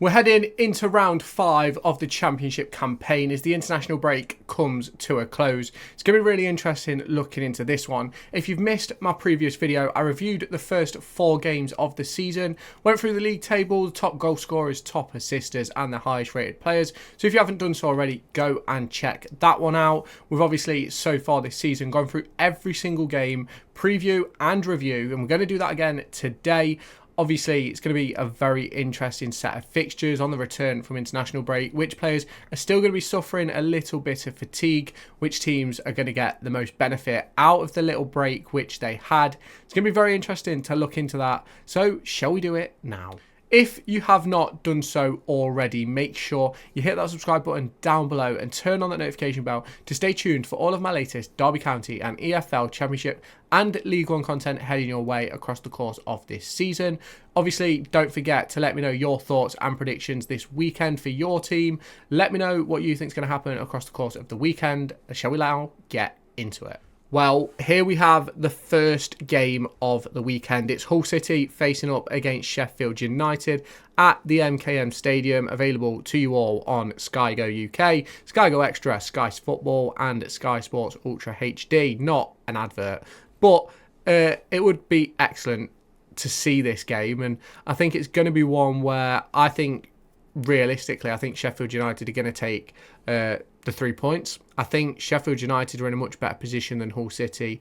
We're heading into round 5 of the Championship campaign as the international break comes to a close. It's going to be really interesting looking into this one. If you've missed my previous video, I reviewed the first 4 games of the season, went through the league table, the top goal scorers, top assisters and the highest rated players. So if you haven't done so already, go and check that one out. We've obviously so far this season gone through every single game, preview and review, and we're going to do that again today. Obviously, it's going to be a very interesting set of fixtures on the return from international break. Which players are still going to be suffering a little bit of fatigue? Which teams are going to get the most benefit out of the little break which they had? It's going to be very interesting to look into that. So, shall we do it now? If you have not done so already, make sure you hit that subscribe button down below and turn on that notification bell to stay tuned for all of my latest Derby County and EFL Championship and League One content heading your way across the course of this season. Obviously, don't forget to let me know your thoughts and predictions this weekend for your team. Let me know what you think is going to happen across the course of the weekend. Shall we now get into it? Well, here we have the first game of the weekend. It's Hull City facing up against Sheffield United at the MKM Stadium, available to you all on Sky Go UK, Sky Go Extra, Sky Football and Sky Sports Ultra HD. Not an advert, but it would be excellent to see this game, and I think it's going to be one where I think realistically, I think Sheffield United are going to take the 3 points. I think Sheffield United are in a much better position than Hull City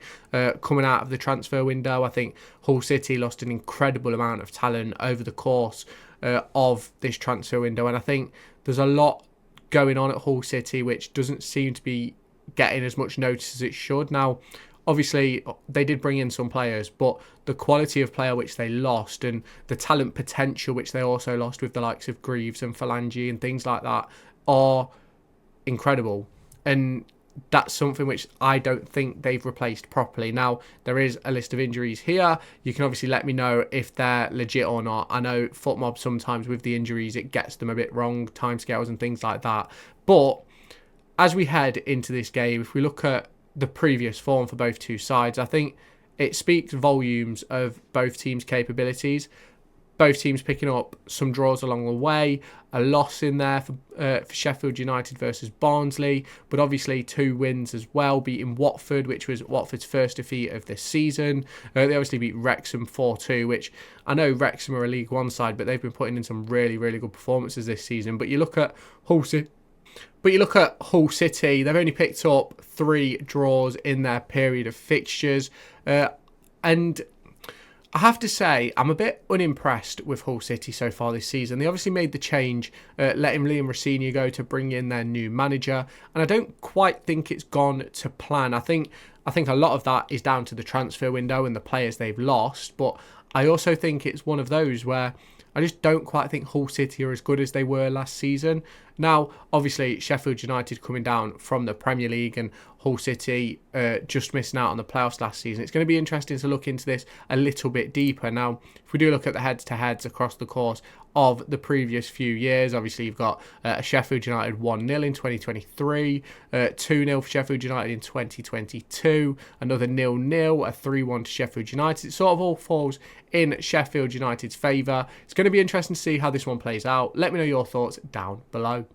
coming out of the transfer window. I think Hull City lost an incredible amount of talent over the course of this transfer window, and I think there's a lot going on at Hull City which doesn't seem to be getting as much notice as it should. Now, obviously, they did bring in some players, but the quality of player which they lost and the talent potential which they also lost with the likes of Greaves and Phalange and things like that are incredible. And that's something which I don't think they've replaced properly. Now, there is a list of injuries here. You can obviously let me know if they're legit or not. I know FootMob sometimes with the injuries, it gets them a bit wrong, timescales and things like that. But as we head into this game, if we look at the previous form for both two sides, I think it speaks volumes of both teams' capabilities. Both teams picking up some draws along the way, a loss in there for Sheffield United versus Barnsley, but obviously 2 wins as well, beating Watford, which was Watford's first defeat of this season. They obviously beat Wrexham 4-2, which I know Wrexham are a League One side, but they've been putting in some really, really good performances this season. But you look at Hull City, they've only picked up 3 draws in their period of fixtures. And I have to say, I'm a bit unimpressed with Hull City so far this season. They obviously made the change, letting Liam Rossini go to bring in their new manager, and I don't quite think it's gone to plan. I think a lot of that is down to the transfer window and the players they've lost, but I also think it's one of those where I just don't quite think Hull City are as good as they were last season. Now, obviously, Sheffield United coming down from the Premier League and Hull City just missing out on the playoffs last season. It's going to be interesting to look into this a little bit deeper. Now, if we do look at the heads-to-heads across the course of the previous few years, obviously you've got a Sheffield United 1-0 in 2023, 2-0 for Sheffield United in 2022, another 0-0, a 3-1 to Sheffield United. It sort of all falls in Sheffield United's favour. It's going to be interesting to see how this one plays out. Let me know your thoughts down below.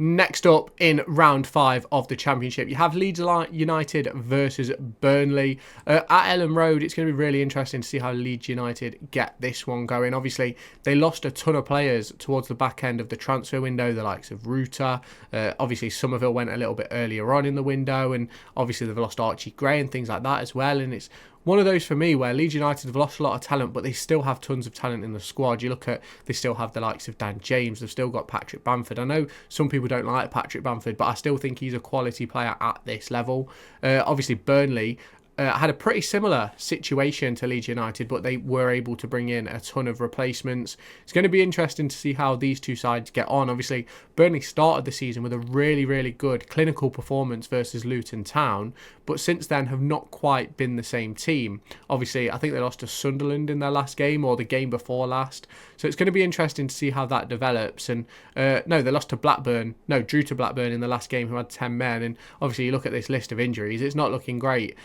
Next up in round 5 of the Championship, you have Leeds United versus Burnley. At Ellen Road, it's going to be really interesting to see how Leeds United get this one going. Obviously, they lost a ton of players towards the back end of the transfer window, the likes of Ruta. Obviously, Somerville went a little bit earlier on in the window, and obviously they've lost Archie Gray and things like that as well. And it's one of those for me where Leeds United have lost a lot of talent, but they still have tons of talent in the squad. You look at, they still have the likes of Dan James. They've still got Patrick Bamford. I know some people don't like Patrick Bamford, but I still think he's a quality player at this level. Obviously, Burnley had a pretty similar situation to Leeds United, but they were able to bring in a ton of replacements. It's going to be interesting to see how these two sides get on. Obviously, Burnley started the season with a really, really good clinical performance versus Luton Town, but since then have not quite been the same team. Obviously, I think they lost to Sunderland in their last game, or the game before last. So it's going to be interesting to see how that develops. And no, they lost to Blackburn. No, drew to Blackburn in the last game, who had 10 men. And obviously, you look at this list of injuries, it's not looking great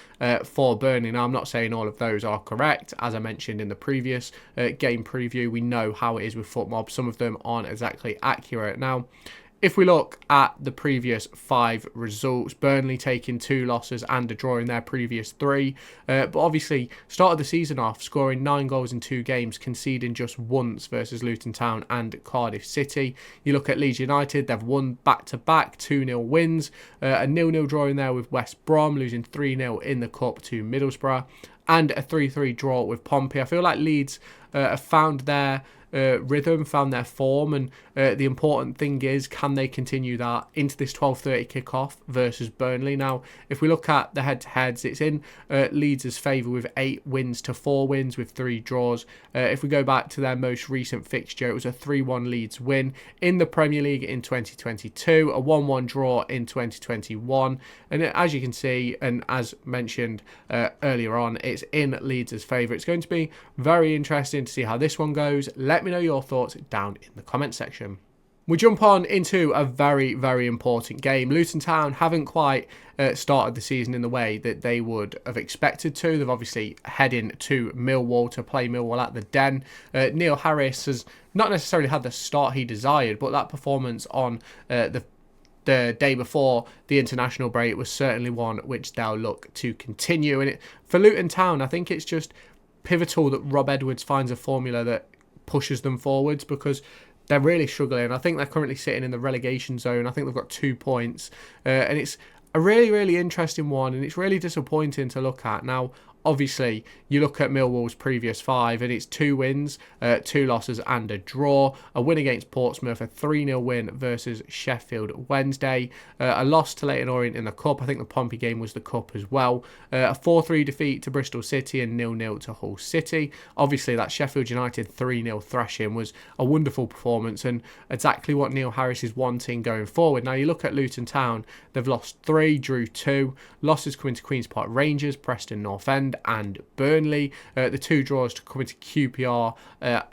for Burnley. Now, I'm not saying all of those are correct. As I mentioned in the previous game preview, we know how it is with FootMob. Some of them aren't exactly accurate. Now, if we look at the previous 5 results, Burnley taking 2 losses and a draw in their previous 3. But obviously, started the season off scoring 9 goals in 2 games, conceding just once versus Luton Town and Cardiff City. You look at Leeds United, they've won back-to-back 2-0 wins. A 0-0 draw in there with West Brom, losing 3-0 in the Cup to Middlesbrough. And a 3-3 draw with Pompey. I feel like Leeds have found their rhythm, found their form, and the important thing is, can they continue that into this 12:30 kickoff versus Burnley? Now, if we look at the head-to-heads, it's in Leeds' favour with 8 wins to 4 wins with 3 draws. If we go back to their most recent fixture, it was a 3-1 Leeds win in the Premier League in 2022, a 1-1 draw in 2021, and as you can see, and as mentioned earlier on, it's in Leeds' favour. It's going to be very interesting to see how this one goes. Let me know your thoughts down in the comment section. We jump on into a very, very important game. Luton Town haven't quite started the season in the way that they would have expected to. They've obviously heading to Millwall to play Millwall at the Den. Neil Harris has not necessarily had the start he desired, but that performance on the day before the international break was certainly one which they'll look to continue. And for Luton Town, I think it's just pivotal that Rob Edwards finds a formula that pushes them forwards, because they're really struggling. I think they're currently sitting in the relegation zone. I think they've got 2 points, and it's a really, really interesting one, and it's really disappointing to look at. Now, obviously, you look at Millwall's previous 5, and it's 2 wins, 2 losses and a draw. A win against Portsmouth, a 3-0 win versus Sheffield Wednesday. A loss to Leyton Orient in the Cup. I think the Pompey game was the Cup as well. A 4-3 defeat to Bristol City and 0-0 to Hull City. Obviously, that Sheffield United 3-0 thrashing was a wonderful performance and exactly what Neil Harris is wanting going forward. Now, you look at Luton Town, they've lost 3, drew 2. Losses coming to Queen's Park Rangers, Preston North End and Burnley. The 2 draws to come into QPR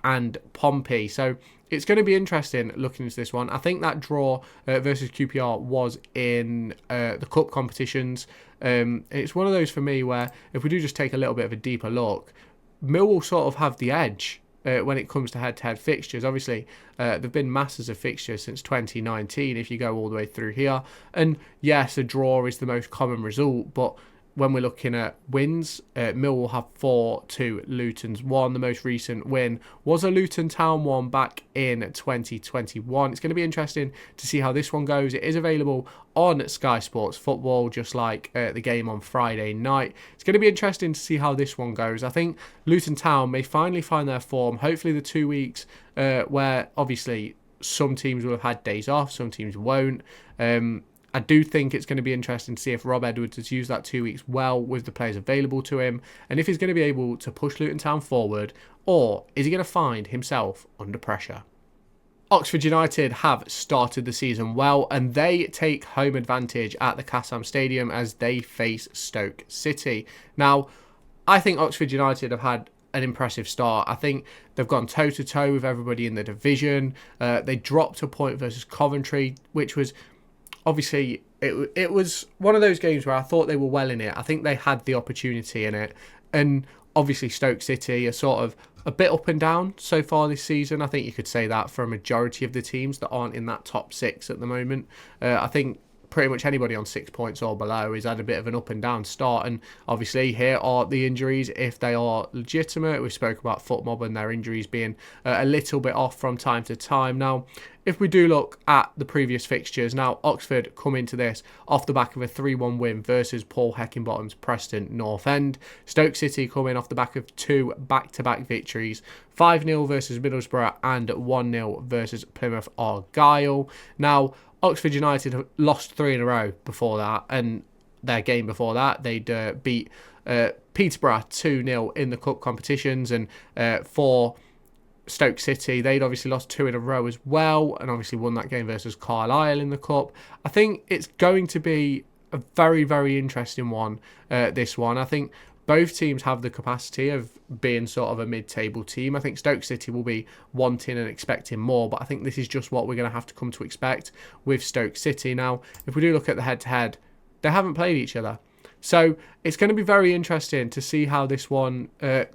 and Pompey. So it's going to be interesting looking into this one. I think that draw versus QPR was in the cup competitions. It's one of those for me where if we do just take a little bit of a deeper look, Millwall sort of have the edge when it comes to head-to-head fixtures. Obviously, there have been masses of fixtures since 2019 if you go all the way through here. And yes, a draw is the most common result, but when we're looking at wins, Millwall have 4 to Luton's 1. The most recent win was a Luton Town one back in 2021. It's going to be interesting to see how this one goes. It is available on Sky Sports Football, just like the game on Friday night. It's going to be interesting to see how this one goes. I think Luton Town may finally find their form. Hopefully the 2 weeks where obviously some teams will have had days off, some teams won't. I do think it's going to be interesting to see if Rob Edwards has used that 2 weeks well with the players available to him, and if he's going to be able to push Luton Town forward, or is he going to find himself under pressure? Oxford United have started the season well, and they take home advantage at the Kassam Stadium as they face Stoke City. Now, I think Oxford United have had an impressive start. I think they've gone toe-to-toe with everybody in the division. They dropped a point versus Coventry, which was obviously, it was one of those games where I thought they were well in it. I think they had the opportunity in it. And obviously Stoke City are sort of a bit up and down so far this season. I think you could say that for a majority of the teams that aren't in that top 6 at the moment. I think pretty much anybody on 6 points or below has had a bit of an up and down start, and obviously here are the injuries if they are legitimate. We spoke about FootMob and their injuries being a little bit off from time to time. Now, if we do look at the previous fixtures, now Oxford come into this off the back of a 3-1 win versus Paul Heckingbottom's Preston North End. Stoke City come in off the back of 2 back-to-back victories, 5-0 versus Middlesbrough and 1-0 versus Plymouth Argyle. Now, Oxford United have lost 3 in a row before that, and their game before that, they'd beat Peterborough 2-0 in the cup competitions, and for Stoke City, they'd obviously lost 2 in a row as well, and obviously won that game versus Carlisle in the cup. I think it's going to be a very, very interesting one, this one. I think both teams have the capacity of being sort of a mid-table team. I think Stoke City will be wanting and expecting more, but I think this is just what we're going to have to come to expect with Stoke City. Now, if we do look at the head-to-head, they haven't played each other. So it's going to be very interesting to see how this one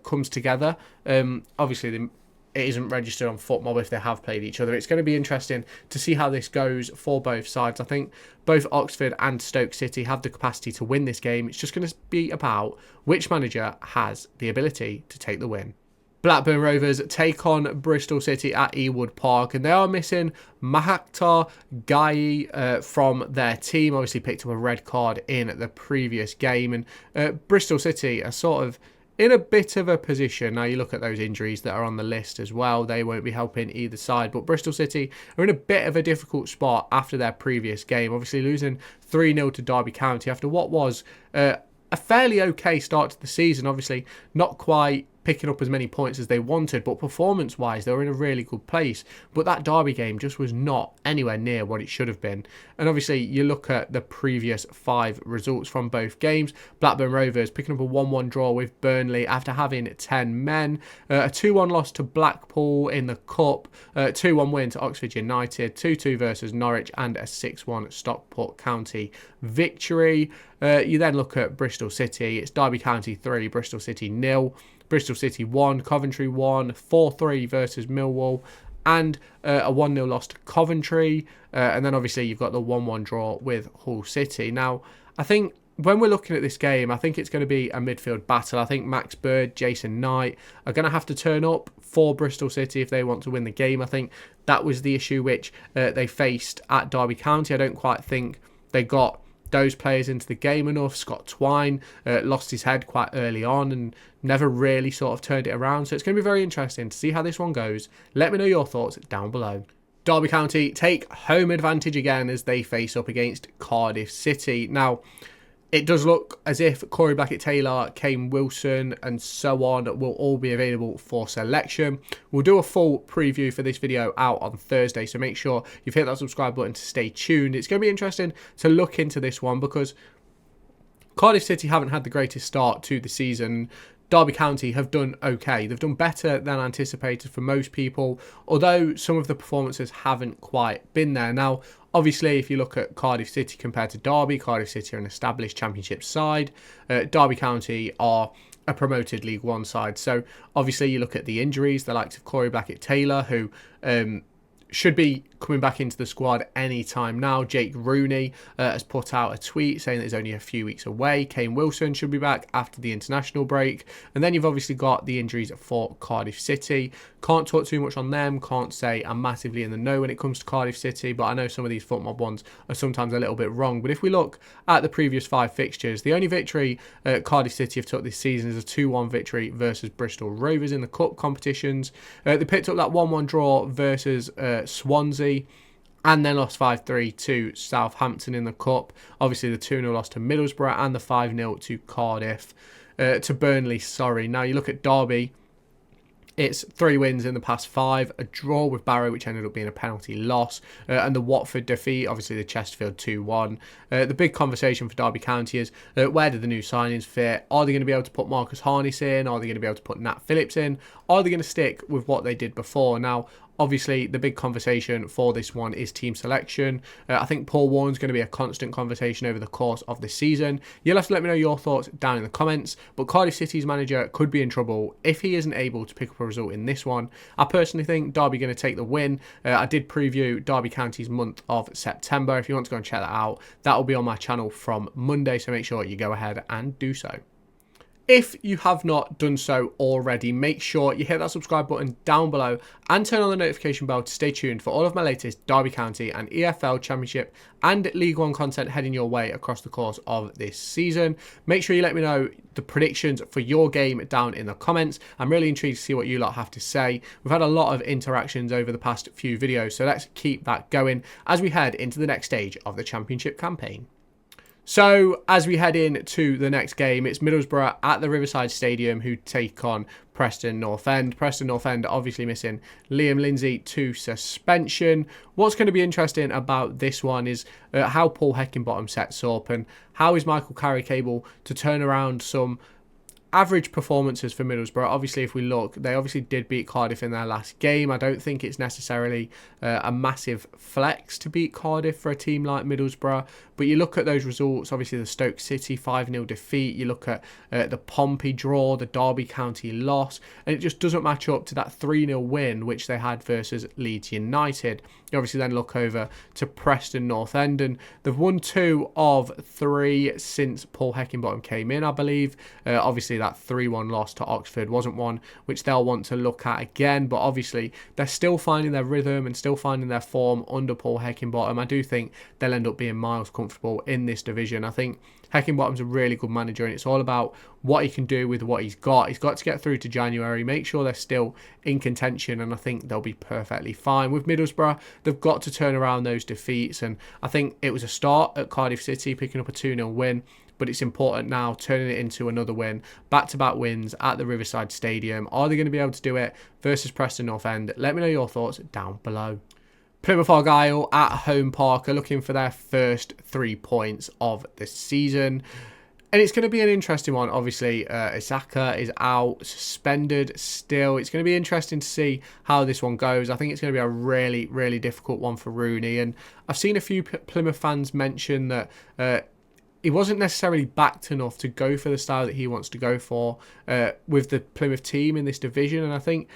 comes together. Obviously, it isn't registered on FootMob if they have played each other. It's going to be interesting to see how this goes for both sides. I think both Oxford and Stoke City have the capacity to win this game. It's just going to be about which manager has the ability to take the win. Blackburn Rovers take on Bristol City at Ewood Park, and they are missing Mahaktar Gai from their team. Obviously picked up a red card in the previous game, and Bristol City are sort of in a bit of a position. Now you look at those injuries that are on the list as well, they won't be helping either side, but Bristol City are in a bit of a difficult spot after their previous game, obviously losing 3-0 to Derby County after what was a fairly okay start to the season. Obviously not quite picking up as many points as they wanted, but performance-wise, they were in a really good place. But that Derby game just was not anywhere near what it should have been. And obviously, you look at the previous 5 results from both games. Blackburn Rovers picking up a 1-1 draw with Burnley after having 10 men. A 2-1 loss to Blackpool in the Cup. 2-1 win to Oxford United. 2-2 versus Norwich, and a 6-1 Stockport County victory. You then look at Bristol City. It's Derby County 3, Bristol City 0. Bristol City 1, Coventry 1, 4-3 versus Millwall, and a 1-0 loss to Coventry. And then obviously you've got the 1-1 draw with Hull City. Now, I think when we're looking at this game, I think it's going to be a midfield battle. I think Max Bird, Jason Knight are going to have to turn up for Bristol City if they want to win the game. I think that was the issue which they faced at Derby County. I don't quite think they got those players into the game enough. Scott Twine lost his head quite early on and never really sort of turned it around. So it's going to be very interesting to see how this one goes. Let me know your thoughts down below. Derby County take home advantage again as they face up against Cardiff City. Now, it does look as if Corey Blackett-Taylor, Kane Wilson and so on will all be available for selection. We'll do a full preview for this video out on Thursday, so make sure you've hit that subscribe button to stay tuned. It's going to be interesting to look into this one because Cardiff City haven't had the greatest start to the season. Derby County have done okay. They've done better than anticipated for most people, although some of the performances haven't quite been there. Now, obviously, if you look at Cardiff City compared to Derby, Cardiff City are an established Championship side. Derby County are a promoted League One side. So, obviously, you look at the injuries, the likes of Corey Blackett-Taylor, who should be coming back into the squad any time now. Jake Rooney has put out a tweet saying that he's only a few weeks away. Kane Wilson should be back after the international break. And then you've obviously got the injuries for Cardiff City. Can't talk too much on them. Can't say I'm massively in the know when it comes to Cardiff City, but I know some of these FootMob ones are sometimes a little bit wrong. But if we look at the previous 5 fixtures, the only victory Cardiff City have took this season is a 2-1 victory versus Bristol Rovers in the Cup competitions. They picked up that 1-1 draw versus Swansea, and then lost 5-3 to Southampton in the Cup. Obviously, the 2-0 loss to Middlesbrough and the 5-0 to Cardiff, to Burnley, sorry. Now, you look at Derby, it's 3 wins in the past 5, a draw with Barrow, which ended up being a penalty loss, and the Watford defeat, obviously the Chesterfield 2-1. The big conversation for Derby County is, where do the new signings fit? Are they going to be able to put Marcus Harness in? Are they going to be able to put Nat Phillips in? Are they going to stick with what they did before? Now, obviously, the big conversation for this one is team selection. I think Paul Warren's going to be a constant conversation over the course of the season. You'll have to let me know your thoughts down in the comments. But Cardiff City's manager could be in trouble if he isn't able to pick up a result in this one. I personally think Derby going to take the win. I did preview Derby County's month of September. If you want to go and check that out, that will be on my channel from Monday. So make sure you go ahead and do so. If you have not done so already, make sure you hit that subscribe button down below and turn on the notification bell to stay tuned for all of my latest Derby County and EFL Championship and League One content heading your way across the course of this season. Make sure you let me know the predictions for your game down in the comments. I'm really intrigued to see what you lot have to say. We've had a lot of interactions over the past few videos, so let's keep that going as we head into the next stage of the Championship campaign. So, as we head into the next game, it's Middlesbrough at the Riverside Stadium who take on Preston North End. Preston North End obviously missing Liam Lindsay to suspension. What's going to be interesting about this one is how Paul Heckingbottom sets up and how is Michael Carrick able to turn around some average performances for Middlesbrough. Obviously, if we look, they obviously did beat Cardiff in their last game. I don't think it's necessarily a massive flex to beat Cardiff for a team like Middlesbrough. But you look at those results, obviously the Stoke City 5-0 defeat. You look at the Pompey draw, the Derby County loss, and it just doesn't match up to that 3-0 win which they had versus Leeds United. You obviously then look over to Preston North End, and they've won 2 of 3 since Paul Heckingbottom came in, I believe. Obviously that 3-1 loss to Oxford wasn't one which they'll want to look at again, but obviously they're still finding their rhythm and still finding their form under Paul Heckingbottom. I do think they'll end up being miles comfortable in this division. I think Heckingbottom's a really good manager, and it's all about what he can do with what he's got. He's got to get through to January, make sure they're still in contention, and I think they'll be perfectly fine. With Middlesbrough, they've got to turn around those defeats, and I think it was a start at Cardiff City, picking up a 2-0 win, but it's important now turning it into another win, back-to-back wins at the Riverside Stadium. Are they going to be able to do it versus Preston North End? Let me know your thoughts down below. Plymouth Argyle at Home Park are looking for their first 3 points of the season. And it's going to be an interesting one. Obviously, Isaka is out, suspended still. It's going to be interesting to see how this one goes. I think it's going to be a really, really difficult one for Rooney. And I've seen a few Plymouth fans mention that he wasn't necessarily backed enough to go for the style that he wants to go for with the Plymouth team in this division. And I think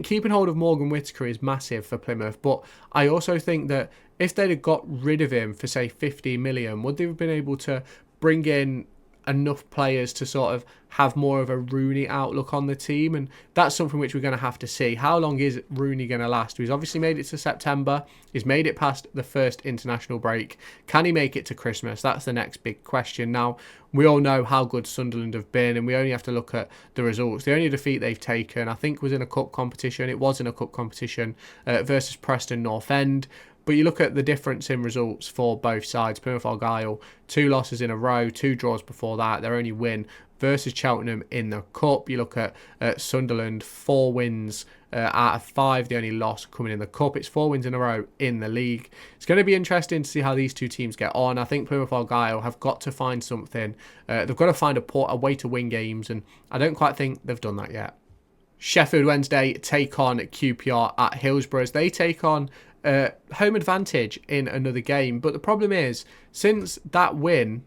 keeping hold of Morgan Whittaker is massive for Plymouth. But I also think that if they'd have got rid of him for, say, 15 million, would they have been able to bring in enough players to sort of have more of a Rooney outlook on the team? And that's something which we're going to have to see. How long is Rooney going to last? He's obviously made it to September. He's made it past the first international break. Can he make it to Christmas? That's the next big question. Now, we all know how good Sunderland have been, and we only have to look at the results. The only defeat they've taken, I think, was in a cup competition. It was in a cup competition versus Preston North End. But you look at the difference in results for both sides. Plymouth Argyle, 2 losses in a row, 2 draws before that. Their only win versus Cheltenham in the Cup. You look at Sunderland, 4 wins out of 5. The only loss coming in the Cup. It's 4 wins in a row in the league. It's going to be interesting to see how these two teams get on. I think Plymouth Argyle have got to find something. They've got to find a way to win games, and I don't quite think they've done that yet. Sheffield Wednesday take on QPR at Hillsborough. They take on home advantage in another game, but the problem is, since that win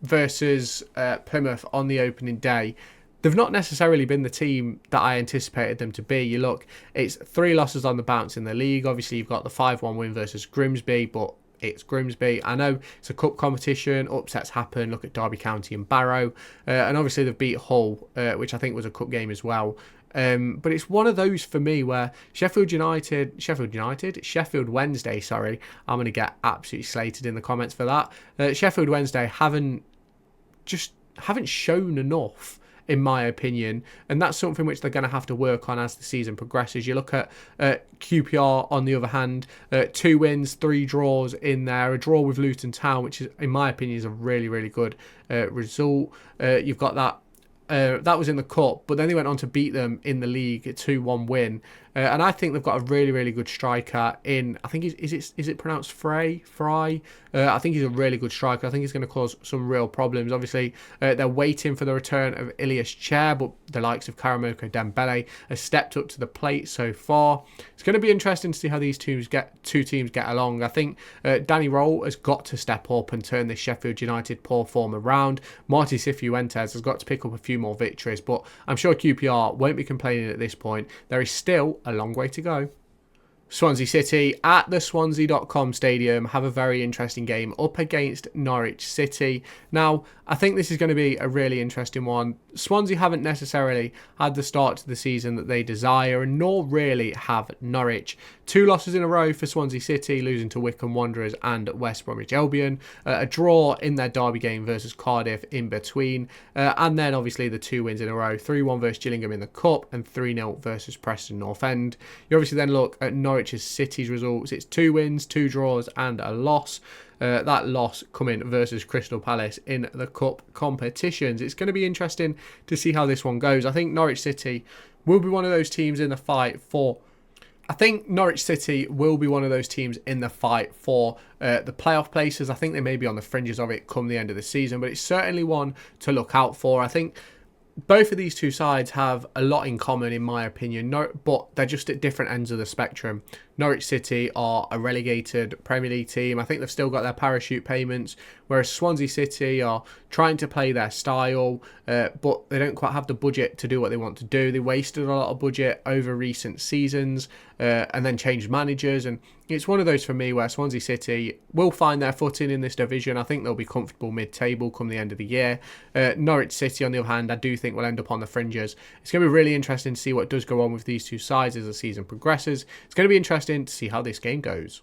versus Plymouth on the opening day, they've not necessarily been the team that I anticipated them to be. You look, it's 3 losses on the bounce in the league. Obviously, you've got the 5-1 win versus Grimsby, but it's Grimsby. I know it's a cup competition, upsets happen. Look at Derby County and Barrow, and obviously they've beat Hull, which I think was a cup game as well. But it's one of those for me where Sheffield Wednesday, sorry, I'm going to get absolutely slated in the comments for that. Sheffield Wednesday haven't shown enough, in my opinion, and that's something which they're going to have to work on as the season progresses. You look at QPR on the other hand, 2 wins, 3 draws in there, a draw with Luton Town, which is, in my opinion, is a really, really good result. You've got that was in the cup, but then they went on to beat them in the league, a 2-1 win. And I think they've got a really, really good striker in, I think, is it pronounced Fry? I think he's a really good striker. I think he's going to cause some real problems. Obviously, they're waiting for the return of Ilias Chair, but the likes of Karamoko Dembele have stepped up to the plate so far. It's going to be interesting to see how these two teams get along. I think Danny Roll has got to step up and turn this Sheffield United poor form around. Marty Cifuentes has got to pick up a few more victories, but I'm sure QPR won't be complaining at this point. There is still a long way to go. Swansea City at the Swansea.com Stadium have a very interesting game up against Norwich City. Now, I think this is going to be a really interesting one. Swansea haven't necessarily had the start to the season that they desire, and nor really have Norwich. 2 losses in a row for Swansea City, losing to Wycombe Wanderers and West Bromwich Albion. A draw in their derby game versus Cardiff in between. And then obviously the 2 wins in a row. 3-1 versus Gillingham in the Cup and 3-0 versus Preston North End. You obviously then look at Norwich City's results. It's 2 wins, 2 draws and a loss. That loss coming versus Crystal Palace in the cup competitions. It's going to be interesting to see how this one goes. I think Norwich City will be one of those teams in the fight for the playoff places. I think they may be on the fringes of it come the end of the season, but it's certainly one to look out for. I think both of these two sides have a lot in common, in my opinion, but they're just at different ends of the spectrum. Norwich City are a relegated Premier League team. I think they've still got their parachute payments, whereas Swansea City are trying to play their style, but they don't quite have the budget to do what they want to do. They wasted a lot of budget over recent seasons and then changed managers. And it's one of those for me where Swansea City will find their footing in this division. I think they'll be comfortable mid-table come the end of the year. Norwich City, on the other hand, I do think will end up on the fringes. It's going to be really interesting to see what does go on with these two sides as the season progresses. It's going to be interesting to see how this game goes.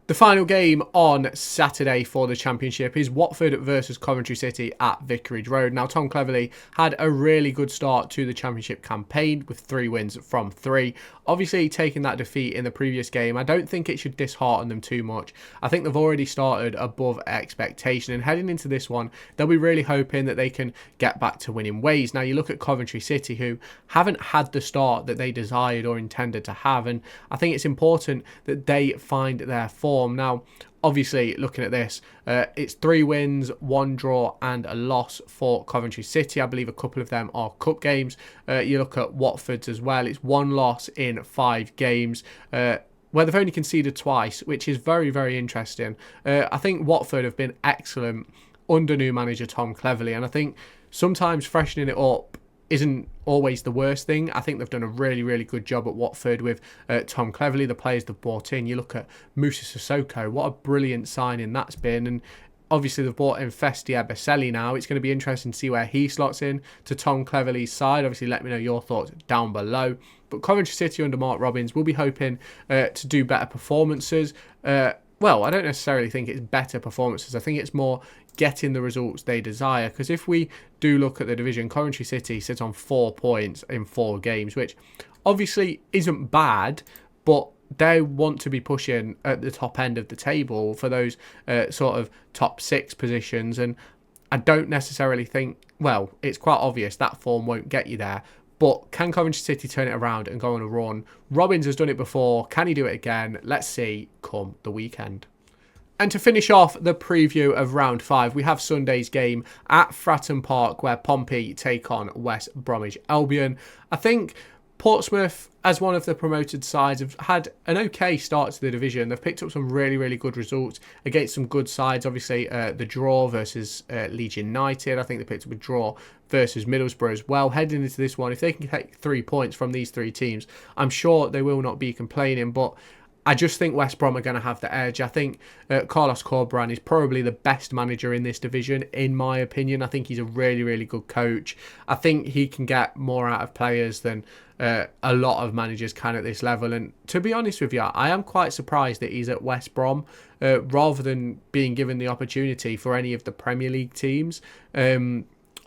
The final game on Saturday for the Championship is Watford versus Coventry City at Vicarage Road. Now, Tom Cleverley had a really good start to the Championship campaign with 3 wins from 3. Obviously, taking that defeat in the previous game, I don't think it should dishearten them too much. I think they've already started above expectation, and heading into this one, they'll be really hoping that they can get back to winning ways. Now, you look at Coventry City, who haven't had the start that they desired or intended to have, and I think it's important that they find their form. Now, obviously, looking at this, it's 3 wins, 1 draw and a loss for Coventry City. I believe a couple of them are cup games. You look at Watford's as well. It's 1 loss in 5 games, where they've only conceded twice, which is very, very interesting. I think Watford have been excellent under new manager Tom Cleverley, and I think sometimes freshening it up isn't always the worst thing. I think they've done a really, really good job at Watford with Tom Cleverley, the players they've brought in. You look at Moussa Sissoko, what a brilliant signing that's been. And obviously they've brought in Festia Baselli now. It's going to be interesting to see where he slots in to Tom Cleverley's side. Obviously, let me know your thoughts down below. But Coventry City under Mark Robins will be hoping to do better performances. Well, I don't necessarily think it's better performances. I think it's more getting the results they desire. Because if we do look at the division, Coventry City sits on 4 points in 4 games, which obviously isn't bad, but they want to be pushing at the top end of the table for those sort of top 6 positions. And I don't necessarily think, well, it's quite obvious that form won't get you there. But can Coventry City turn it around and go on a run? Robins has done it before. Can he do it again? Let's see come the weekend. And to finish off the preview of round 5, we have Sunday's game at Fratton Park, where Pompey take on West Bromwich Albion. I think Portsmouth, as one of the promoted sides, have had an okay start to the division. They've picked up some really, really good results against some good sides. Obviously, the draw versus Leeds United. I think they picked up a draw versus Middlesbrough as well. Heading into this one, if they can take 3 points from these 3 teams, I'm sure they will not be complaining. But I just think West Brom are going to have the edge. I think Carlos Corberán is probably the best manager in this division, in my opinion. I think he's a really, really good coach. I think he can get more out of players than a lot of managers can at this level. And to be honest with you, I am quite surprised that he's at West Brom rather than being given the opportunity for any of the Premier League teams.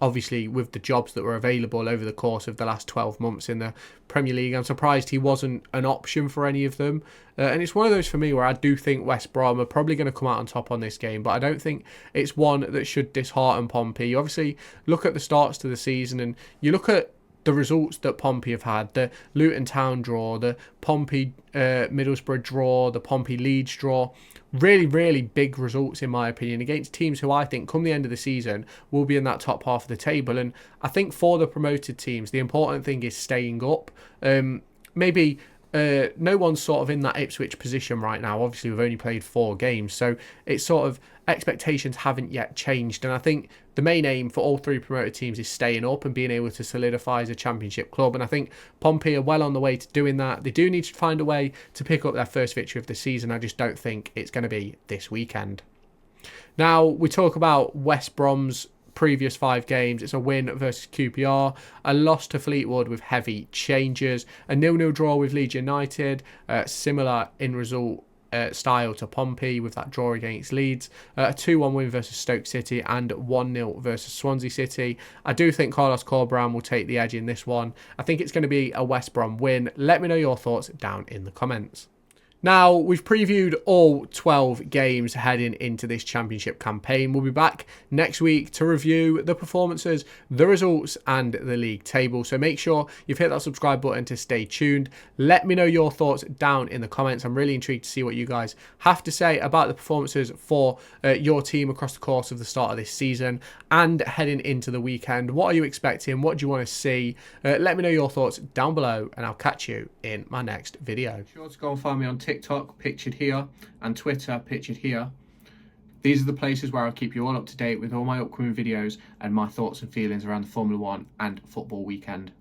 Obviously, with the jobs that were available over the course of the last 12 months in the Premier League, I'm surprised he wasn't an option for any of them. And it's one of those for me where I do think West Brom are probably going to come out on top on this game, but I don't think it's one that should dishearten Pompey. You obviously look at the starts to the season and you look at the results that Pompey have had, the Luton Town draw, the Pompey Middlesbrough draw, the Pompey Leeds draw. Really, really big results, in my opinion, against teams who I think come the end of the season will be in that top half of the table. And I think for the promoted teams, the important thing is staying up. Maybe no one's sort of in that Ipswich position right now. Obviously, we've only played 4 games, so it's sort of expectations haven't yet changed. And I think the main aim for all 3 promoted teams is staying up and being able to solidify as a championship club. And I think Pompey are well on the way to doing that. They do need to find a way to pick up their first victory of the season. I just don't think it's going to be this weekend. Now, we talk about West Brom's previous 5 games. It's a win versus QPR, a loss to Fleetwood with heavy changes, a 0-0 draw with Leeds United, similar in result style to Pompey with that draw against Leeds, a 2-1 win versus Stoke City and 1-0 versus Swansea City. I do think Carlos Corberán will take the edge in this one. I think it's going to be a West Brom win. Let me know your thoughts down in the comments. Now, we've previewed all 12 games heading into this championship campaign. We'll be back next week to review the performances, the results, and the league table. So make sure you've hit that subscribe button to stay tuned. Let me know your thoughts down in the comments. I'm really intrigued to see what you guys have to say about the performances for your team across the course of the start of this season and heading into the weekend. What are you expecting? What do you want to see? Let me know your thoughts down below, and I'll catch you in my next video. Be sure to go and find me on TikTok, pictured here, and Twitter, pictured here. These are the places where I'll keep you all up to date with all my upcoming videos and my thoughts and feelings around the Formula 1 and football weekend.